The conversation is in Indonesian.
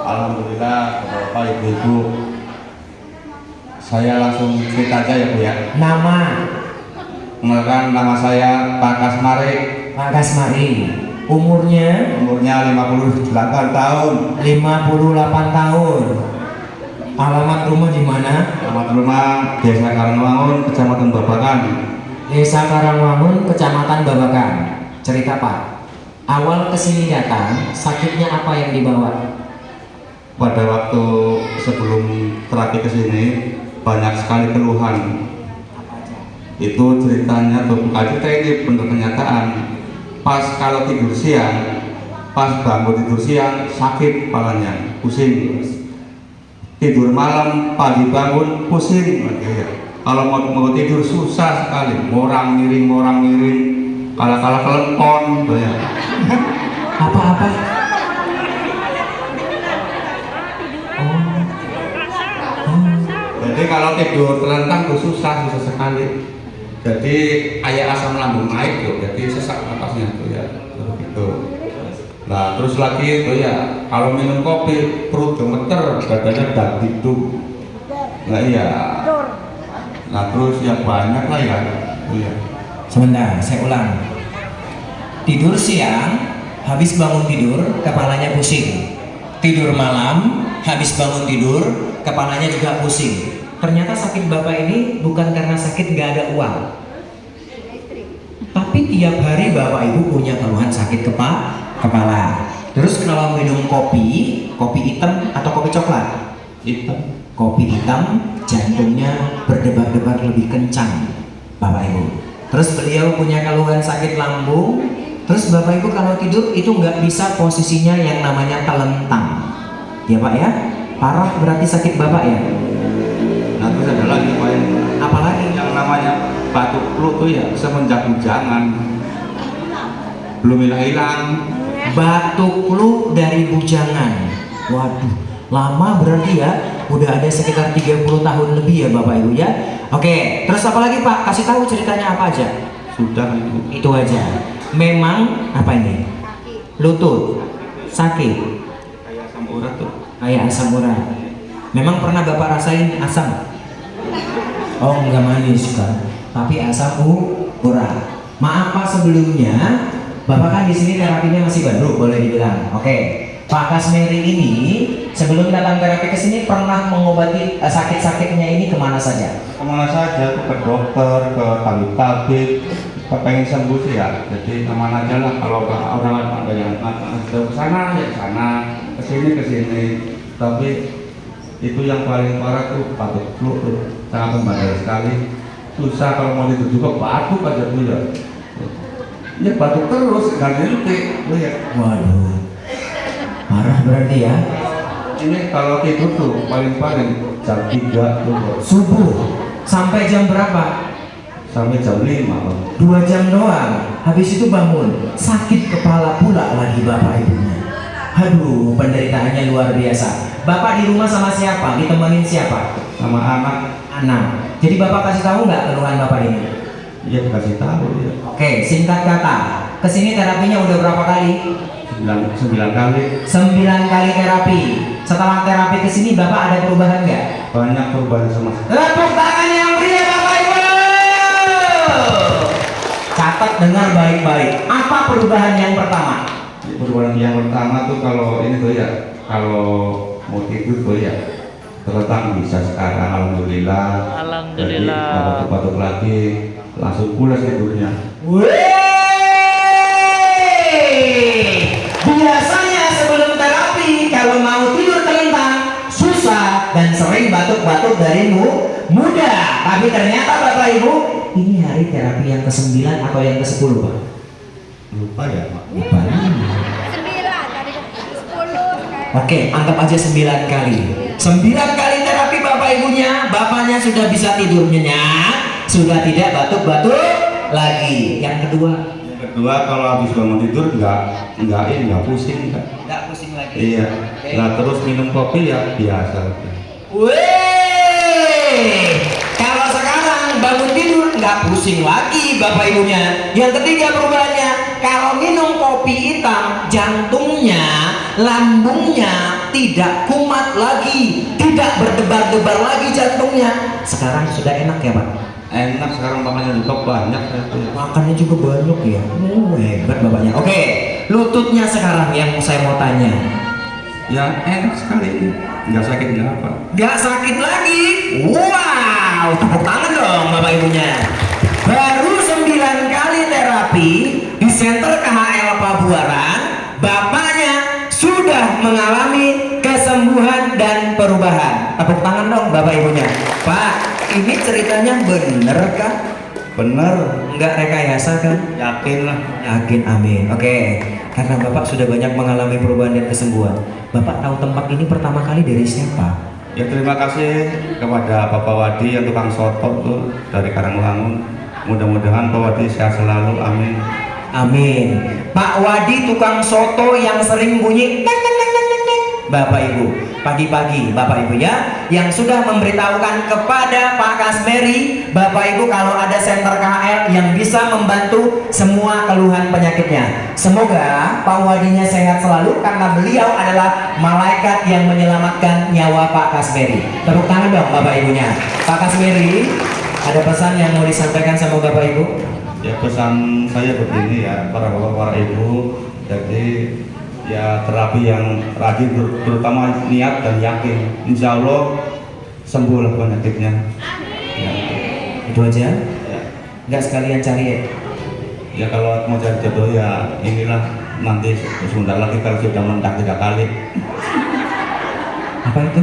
Alhamdulillah, Bapak Ibu-ibu. Saya langsung cerita aja ya Bu ya. Nama? Mengenalkan, nama saya Pak Kasmari. Pak Kasmari. Umurnya? Umurnya 58 tahun. 58 tahun. Alamat rumah di mana? Alamat rumah Desa Karangwangun, Kecamatan Babakan. Desa Karangwangun, Kecamatan Babakan. Cerita Pak. Awal kesini datang, sakitnya apa yang dibawa? Pada waktu sebelum terapi ke sini banyak sekali keluhan. Itu ceritanya bukan cerita, ini benar kenyataan. Pas kalau tidur siang, pas bangun tidur siang sakit kepalanya, pusing. Tidur malam, pagi bangun pusing lagi ya. Kalau mau tidur susah sekali, morang miring, kala-kala kelempon ya. Apa-apa? Jadi kalau tidur terlentang tuh susah sekali. Jadi kayak asam lambung naik tuh, jadi sesak napasnya tuh ya, gitu. Nah terus lagi tuh ya, kalau minum kopi perut gemeter, badannya dagdikduk. Nah iya. Nah terus ya banyak lah ya, tuh ya. Sebentar, saya ulang. Tidur siang, habis bangun tidur, kepalanya pusing. Tidur malam, habis bangun tidur, kepalanya juga pusing. Ternyata sakit Bapak ini bukan karena sakit gak ada uang, tapi tiap hari Bapak Ibu punya keluhan sakit kepala. Terus kenapa minum kopi hitam atau kopi coklat? Hitam. Kopi hitam, jantungnya berdebar-debar lebih kencang Bapak Ibu. Terus beliau punya keluhan sakit lambung. Terus Bapak Ibu kalau tidur itu nggak bisa posisinya yang namanya telentang, ya Pak ya? Parah berarti sakit Bapak ya? Nah terus ada lagi Pak, Apalagi? yang namanya batuk flu tuh ya semenjak bujangan belum hilang. Batuk flu dari bujangan. Waduh, lama berarti ya. Udah ada sekitar 30 tahun lebih ya Bapak Ibu ya. Oke, terus apa lagi Pak? Kasih tahu ceritanya apa aja. Sudah Itu aja. Memang apa ini? Lutut sakit. kayak asam urat tuh. Kayak asam urat. Memang pernah Bapak rasain asam? Oh enggak manis kan, tapi asam urat. Maaf Pak sebelumnya, Bapak kan di sini terapinya masih baru boleh dibilang. Oke, Pak Kasmeri ini sebelum datang terapi ke sini pernah mengobati sakit-sakitnya ini kemana saja? Kemana saja, ke dokter, ke tabib, pengen sembuh sih ya. Jadi kemana aja lah, kalau orang ada yang ke sana ya sana, ke sini. Tapi itu yang paling parah tuh batuk flu tuh, sangat membahaya sekali. Susah kalau mau tidur juga batuk aja tuh ya. Ya batuk terus, nggak berhenti tuh ya. Waduh, parah berarti ya. Ini kalau tidur tuh paling jam 3 tuh Subuh sampai jam berapa? sampai jam 5 Bang. 2 jam doang. Habis itu bangun sakit kepala pula lagi Bapak Ibunya. Aduh, penderitaannya luar biasa. Bapak di rumah sama siapa? Ditemenin siapa? Sama anak. Jadi Bapak kasih tahu nggak keluhan Bapak ini? Iya dikasih tahu ya. Oke, singkat kata, kesini terapinya udah berapa kali? 9 kali. 9 kali terapi. Setelah terapi kesini Bapak ada perubahan nggak? Banyak perubahan sama. Tepuk tangan yang meriah Bapak Ibu. Catat dengar baik-baik. Apa perubahan yang pertama? Perubahan yang pertama tuh kalau ini tuh ya, kalau mau tidur tuh ya terlentang bisa sekarang, alhamdulillah. Jadi batuk-batuk lagi, langsung pulas tidurnya. Biasanya sebelum terapi kalau mau tidur telentang susah dan sering batuk-batuk dari muda. Tapi ternyata Bapak Ibu, ini hari terapi yang ke-9 atau yang ke-10 Pak? Lupa ya Pak. Lupa. 9 tadi 10. Oke, anggap aja 9 kali. 9 kali terapi Bapak Ibunya, Bapaknya sudah bisa tidur nyenyak, sudah tidak batuk-batuk lagi. Yang kedua, Kalau habis bangun tidur nggak pusing kan? nggak pusing lagi. Iya. Nah terus minum kopi ya biasa. Wih, kalau sekarang bangun tidur nggak pusing lagi Bapak Ibunya. Yang ketiga perubahannya, kalau minum kopi hitam, jantungnya, lambungnya tidak kumat lagi, tidak berdebar-debar lagi jantungnya. Sekarang sudah enak ya Pak? Enak sekarang makannya juga banyak. Makannya juga banyak ya. Hebat bapaknya. Oke, lututnya sekarang yang saya mau tanya. Ya enak sekali, nggak sakit nggak apa. Gak sakit lagi. Wow, tepuk tangan dong bapak ibunya. Baru 9 kali terapi di Center KHL Pabuaran, bapaknya sudah mengalami kesembuhan dan perubahan. Tepuk tangan dong bapak ibunya. Pak, ini ceritanya bener kah? Bener, Enggak rekayasa kan? yakin lah. Yakin, amin. Oke, karena bapak sudah banyak mengalami perubahan dan kesembuhan. Bapak tahu tempat ini pertama kali dari siapa? Ya terima kasih kepada Bapak Wadi yang tukang soto tuh dari Karangwangun. Mudah-mudahan Pak Wadi sehat selalu, amin. Amin. Pak Wadi tukang soto yang sering bunyi tek, tek, tek, tek, tek, tek. Bapak Ibu, pagi-pagi Bapak Ibu ya, yang sudah memberitahukan kepada Pak Kasmeri, Bapak Ibu kalau ada Center KHL yang bisa membantu semua keluhan penyakitnya. Semoga Pak Wadinya sehat selalu karena beliau adalah malaikat yang menyelamatkan nyawa Pak Kasmeri. Tepuk tangan dong Bapak Ibunya. Pak Kasmeri, ada pesan yang mau disampaikan sama Bapak Ibu? Ya pesan saya begini ya, para bapak, para ibu, jadi ya terapi yang rajin, terutama niat dan yakin, insya Allah sembuh lah penyakitnya. Ya, Itu aja? ya. Nggak sekalian cari ya? Ya kalau mau cari jodoh ya inilah nanti sebentar lagi kalau sudah mendak 3 kali. Apa itu?